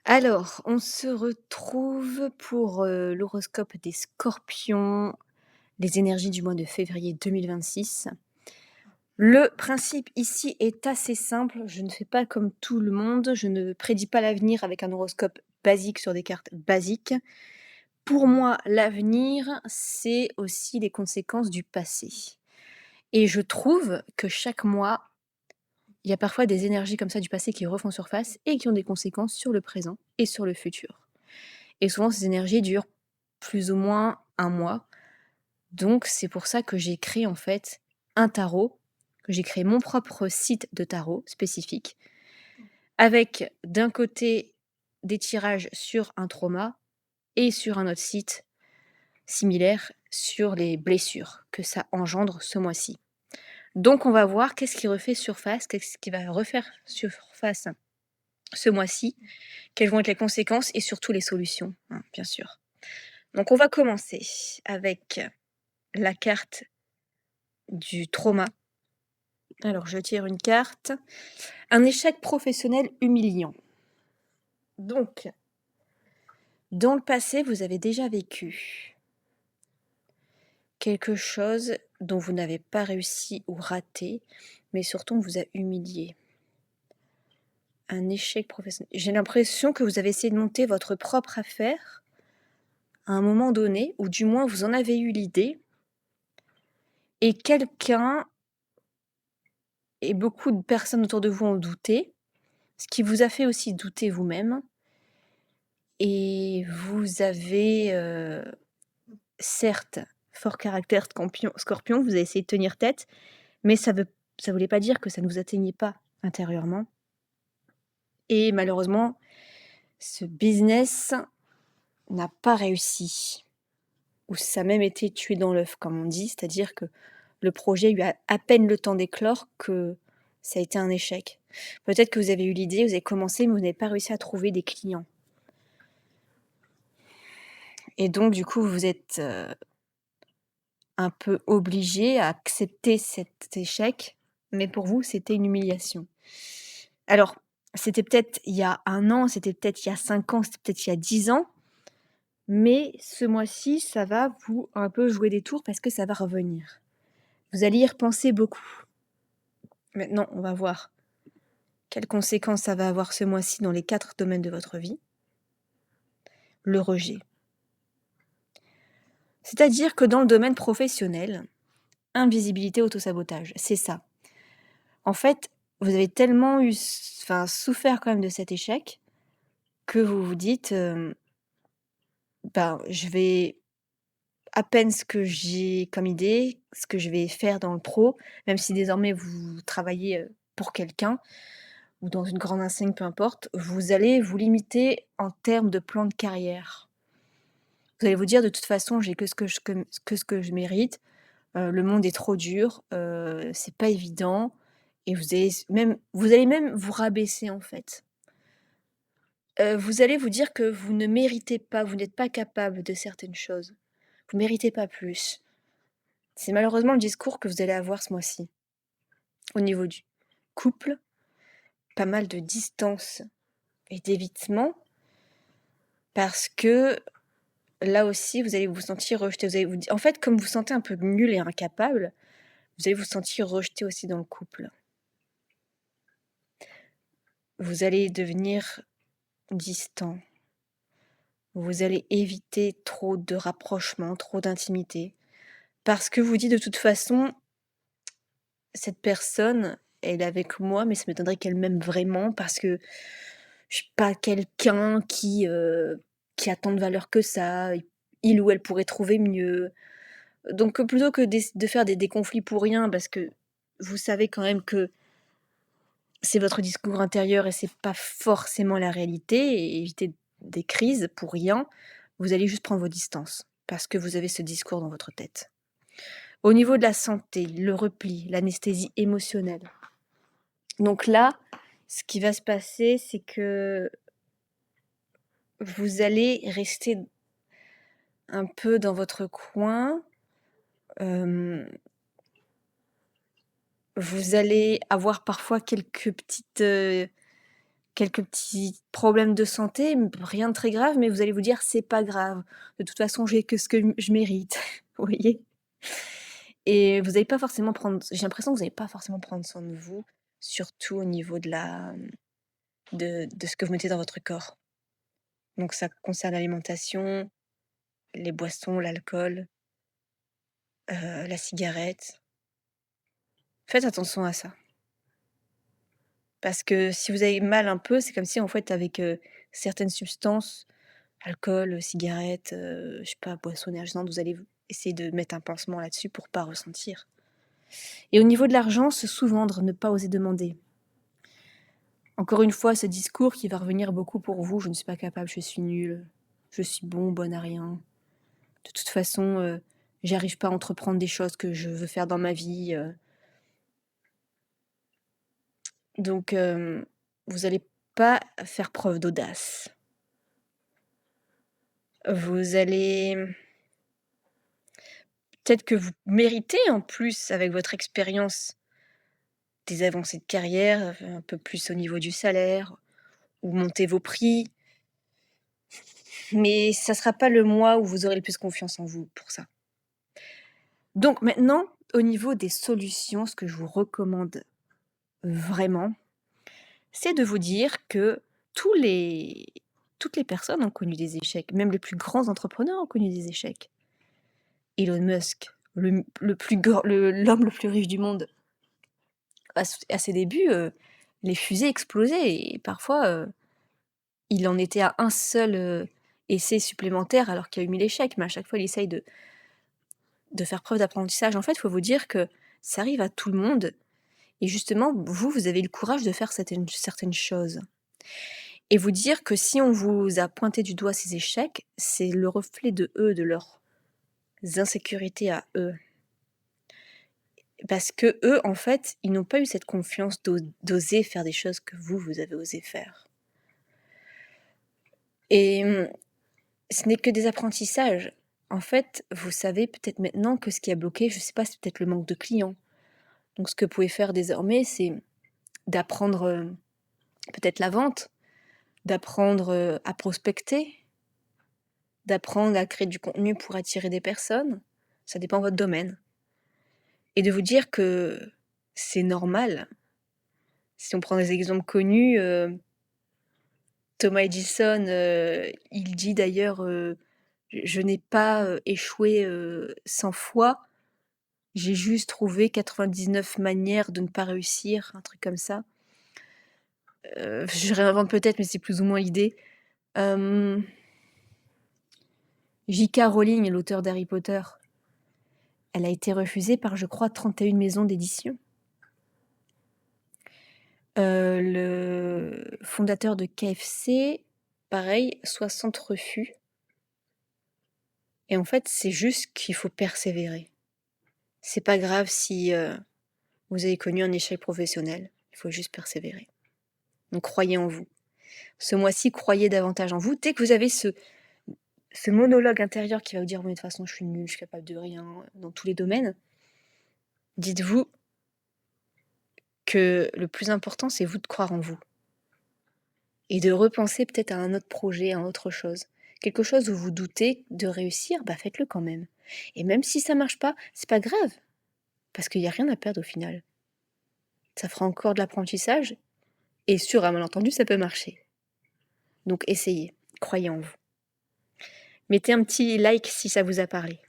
Alors, on se retrouve pour, l'horoscope des Scorpions, les énergies du mois de février 2026. Le principe ici est assez simple, je ne fais pas comme tout le monde, je ne prédis pas l'avenir avec un horoscope basique sur des cartes basiques. Pour moi, l'avenir, c'est aussi les conséquences du passé et je trouve que chaque mois, il y a parfois des énergies comme ça du passé qui refont surface et qui ont des conséquences sur le présent et sur le futur. Et souvent, ces énergies durent plus ou moins un mois. Donc, c'est pour ça que j'ai créé en fait un tarot, que j'ai créé mon propre site de tarot spécifique, avec d'un côté des tirages sur un trauma et sur un autre site similaire sur les blessures que ça engendre ce mois-ci. Donc, on va voir qu'est-ce qui refait surface, qu'est-ce qui va refaire surface ce mois-ci, quelles vont être les conséquences et surtout les solutions, hein, bien sûr. Donc, on va commencer avec la carte du trauma. Alors, je tire une carte. Un échec professionnel humiliant. Donc, dans le passé, vous avez déjà vécu quelque chose dont vous n'avez pas réussi ou raté, mais surtout on vous a humilié. Un échec professionnel. J'ai l'impression que vous avez essayé de monter votre propre affaire à un moment donné, ou du moins vous en avez eu l'idée, et quelqu'un et beaucoup de personnes autour de vous ont douté, ce qui vous a fait aussi douter vous-même. Et vous avez, certes, fort caractère scorpion, vous avez essayé de tenir tête, mais ça voulait pas dire que ça ne vous atteignait pas intérieurement et malheureusement, ce business n'a pas réussi ou ça a même été tué dans l'œuf comme on dit, c'est-à-dire que le projet eut à peine le temps d'éclore que ça a été un échec. Peut-être que vous avez eu l'idée, vous avez commencé, mais vous n'avez pas réussi à trouver des clients et donc du coup, vous êtes, un peu obligé à accepter cet échec, mais pour vous, c'était une humiliation. Alors, c'était peut-être il y a 1 an, c'était peut-être il y a 5 ans, c'était peut-être il y a 10 ans, mais ce mois-ci, ça va vous un peu jouer des tours parce que ça va revenir. Vous allez y repenser beaucoup. Maintenant, on va voir quelles conséquences ça va avoir ce mois-ci dans les 4 domaines de votre vie. Le rejet. C'est-à-dire que dans le domaine professionnel, invisibilité, autosabotage, c'est ça. En fait, vous avez tellement souffert quand même de cet échec que vous vous dites, «Ben, je vais à peine ce que j'ai comme idée, ce que je vais faire dans le pro», même si désormais vous travaillez, pour quelqu'un ou dans une grande enseigne, peu importe, vous allez vous limiter en termes de plan de carrière. Vous allez vous dire: «De toute façon, j'ai que ce que je mérite, le monde est trop dur, c'est pas évident» et vous allez même vous rabaisser, en fait. Vous allez vous dire que vous ne méritez pas, vous n'êtes pas capable de certaines choses. Vous méritez pas plus. C'est malheureusement le discours que vous allez avoir ce mois-ci. Au niveau du couple, pas mal de distance et d'évitement parce que là aussi, vous allez vous sentir rejeté. Vous allez vous di en fait, comme vous vous sentez un peu nul et incapable, vous allez vous sentir rejeté aussi dans le couple. Vous allez devenir distant. Vous allez éviter trop de rapprochement, trop d'intimité parce que vous dites: «De toute façon, cette personne, elle est avec moi, mais ça m'étonnerait qu'elle m'aime vraiment parce que je suis pas quelqu'un qui a tant de valeur que ça. Il ou elle pourrait trouver mieux». Donc, plutôt que de faire des conflits pour rien, parce que vous savez quand même que c'est votre discours intérieur et c'est pas forcément la réalité et éviter des crises pour rien, vous allez juste prendre vos distances parce que vous avez ce discours dans votre tête. Au niveau de la santé, le repli, l'anesthésie émotionnelle. Donc là, ce qui va se passer, c'est que vous allez rester un peu dans votre coin. Hem, vous allez avoir parfois quelques petites, quelques petits problèmes de santé, rien de très grave, mais vous allez vous dire: «C'est pas grave, de toute façon, j'ai que ce que je mérite». Vous voyez? Et vous allez pas forcément prendre j'ai l'impression que vous allez pas forcément prendre soin de vous, surtout au niveau de ce que vous mettez dans votre corps. Donc ça concerne l'alimentation, les boissons, l'alcool, la cigarette. Faites attention à ça. Parce que si vous avez mal un peu, c'est comme si en fait avec, certaines substances, alcool, cigarette, je sais pas, boissons énergisantes, vous allez essayer de mettre un pansement là-dessus pour pas ressentir. Et au niveau de l'argent, se sous-vendre, ne pas oser demander. Encore une fois, ce discours qui va revenir beaucoup pour vous: «Je ne suis pas capable, je suis nul, je suis bonne à rien. De toute façon, j'arrive pas à entreprendre des choses que je veux faire dans ma vie». Donc vous allez pas faire preuve d'audace. Vous allez peut-être que vous méritez en plus avec votre expérience des avancées de carrière, un peu plus au niveau du salaire ou monter vos prix, mais ça sera pas le mois où vous aurez le plus confiance en vous pour ça. Donc maintenant, au niveau des solutions, ce que je vous recommande vraiment, c'est de vous dire que tous les toutes les personnes ont connu des échecs, même les plus grands entrepreneurs ont connu des échecs. Elon Musk, le plus gr le l'homme le plus riche du monde, à ses débuts, les fusées explosaient et parfois, il en était à un seul, essai supplémentaire alors qu'il y a eu 1000 échecs, mais à chaque fois il essaye de faire preuve d'apprentissage. En fait, il faut vous dire que ça arrive à tout le monde et justement, vous avez eu le courage de faire certaines choses et vous dire que si on vous a pointé du doigt ces échecs, c'est le reflet de eux, de leurs insécurités à eux. Parce qu'eux, en fait, ils n'ont pas eu cette confiance d'oser faire des choses que vous avez osé faire et ce n'est que des apprentissages. En fait, vous savez peut-être maintenant que ce qui a bloqué, je sais pas, c'est peut-être le manque de clients. Donc ce que vous pouvez faire désormais, c'est d'apprendre, peut-être la vente, d'apprendre, à prospecter, d'apprendre à créer du contenu pour attirer des personnes. Ça dépend de votre domaine et de vous dire que c'est normal. Si on prend des exemples connus, Thomas Edison, il dit d'ailleurs, «Je n'ai pas, échoué, 100 fois, j'ai juste trouvé 99 manières de ne pas réussir», un truc comme ça. Je réinvente peut-être, mais c'est plus ou moins l'idée. Hem, J.K. Rowling, l'auteur d'Harry Potter, elle a été refusée par, je crois, 31 maisons d'édition. Le fondateur de KFC, pareil, 60 refus et en fait, c'est juste qu'il faut persévérer. C'est pas grave si, vous avez connu un échec professionnel, il faut juste persévérer. Donc croyez en vous. Ce mois-ci, croyez davantage en vous. Dès que vous avez ce monologue intérieur qui va vous dire: «Mais de toute façon, je suis nul, je suis capable de rien dans tous les domaines», dites-vous que le plus important, c'est vous de croire en vous et de repenser peut-être à un autre projet, à autre chose. Quelque chose où vous doutez de réussir, bah, faites-le quand même et même si ça marche pas, c'est pas grave parce qu'il y a rien à perdre au final. Ça fera encore de l'apprentissage et sur un malentendu, ça peut marcher. Donc essayez, croyez en vous. Mettez un petit like si ça vous a parlé.